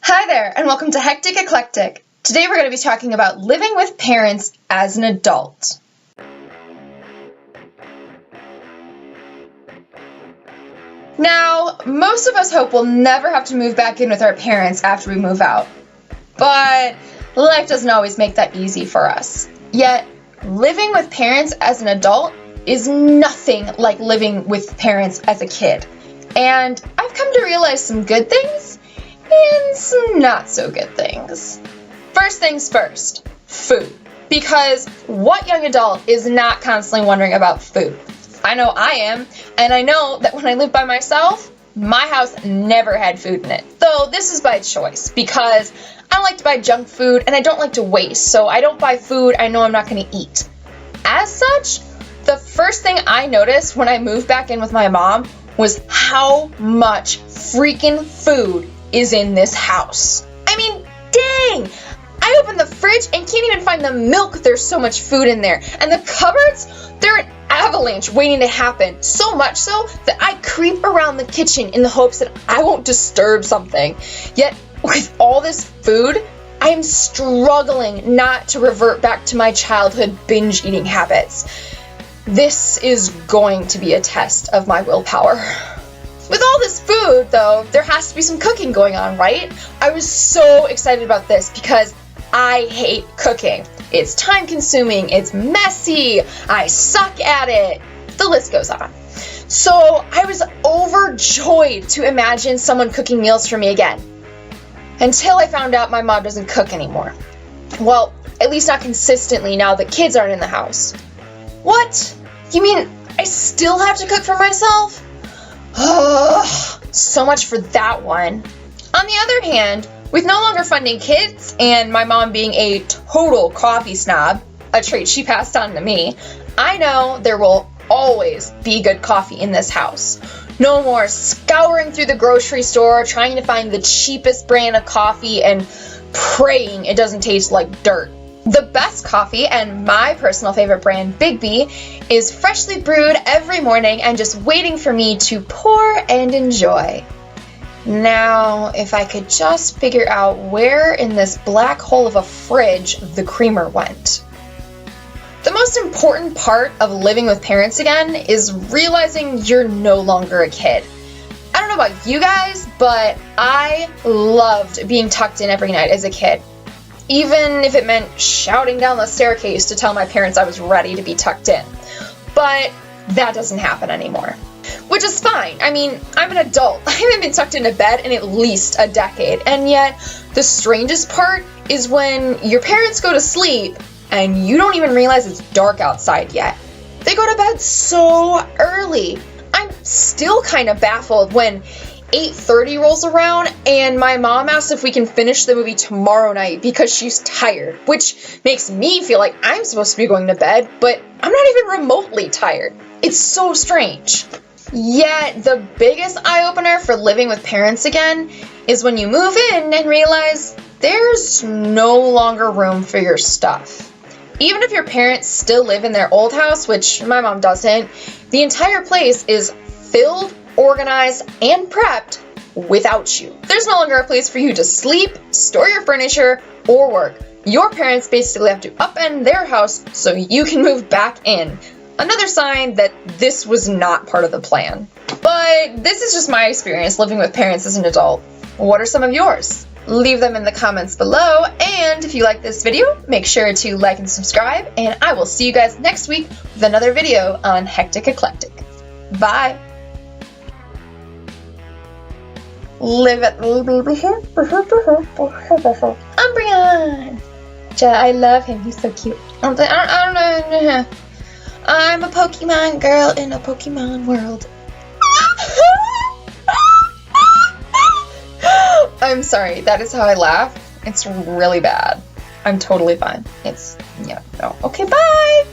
Hi there, and welcome to Hectic Eclectic. Today we're going to be talking about living with parents as an adult. Now, most of us hope we'll never have to move back in with our parents after we move out. But life doesn't always make that easy for us. Yet, living with parents as an adult is nothing like living with parents as a kid. And I've come to realize some good things and some not so good things. First things first, food. Because what young adult is not constantly wondering about food? I know I am, and I know that when I lived by myself, my house never had food in it. Though this is by choice, because I don't like to buy junk food and I don't like to waste, so I don't buy food I know I'm not going to eat. As such, the first thing I noticed when I moved back in with my mom was how much freaking food is in this house. I mean, dang! I opened the fridge and can't even find the milk. There's so much food in there. And the cupboards, they're an avalanche waiting to happen. So much so that I creep around the kitchen in the hopes that I won't disturb something. Yet, with all this food, I am struggling not to revert back to my childhood binge eating habits. This is going to be a test of my willpower. With all this food, though, there has to be some cooking going on, right? I was so excited about this because I hate cooking. It's time-consuming, it's messy, I suck at it, the list goes on. So I was overjoyed to imagine someone cooking meals for me again. Until I found out my mom doesn't cook anymore. Well, at least not consistently now that kids aren't in the house. What? You mean I still have to cook for myself? So much for that one. On the other hand, with no longer funding kids and my mom being a total coffee snob, a trait she passed on to me, I know there will always be good coffee in this house. No more scouring through the grocery store trying to find the cheapest brand of coffee and praying it doesn't taste like dirt. The best coffee, and my personal favorite brand, Biggby, is freshly brewed every morning and just waiting for me to pour and enjoy. Now, if I could just figure out where in this black hole of a fridge the creamer went. The most important part of living with parents again is realizing you're no longer a kid. I don't know about you guys, but I loved being tucked in every night as a kid. Even if it meant shouting down the staircase to tell my parents I was ready to be tucked in. But that doesn't happen anymore. Which is fine. I mean, I'm an adult. I haven't been tucked into bed in at least a decade. And yet, the strangest part is when your parents go to sleep and you don't even realize it's dark outside yet. They go to bed so early. I'm still kind of baffled when 8:30 rolls around and my mom asks if we can finish the movie tomorrow night because she's tired, which makes me feel like I'm supposed to be going to bed, but I'm not even remotely tired. It's so strange. Yet the biggest eye-opener for living with parents again is when you move in and realize there's no longer room for your stuff. Even if your parents still live in their old house, which my mom doesn't, the entire place is filled, organized, and prepped without you. There's no longer a place for you to sleep, store your furniture, or work. Your parents basically have to upend their house so you can move back in. Another sign that this was not part of the plan. But this is just my experience living with parents as an adult. What are some of yours? Leave them in the comments below, and if you like this video, make sure to like and subscribe, and I will see you guys next week with another video on Hectic Eclectic. Bye! Umbreon! I love him, he's so cute. I don't know. I'm a Pokemon girl in a Pokemon world. I'm sorry, that is how I laugh. It's really bad. I'm totally fine. Okay, bye!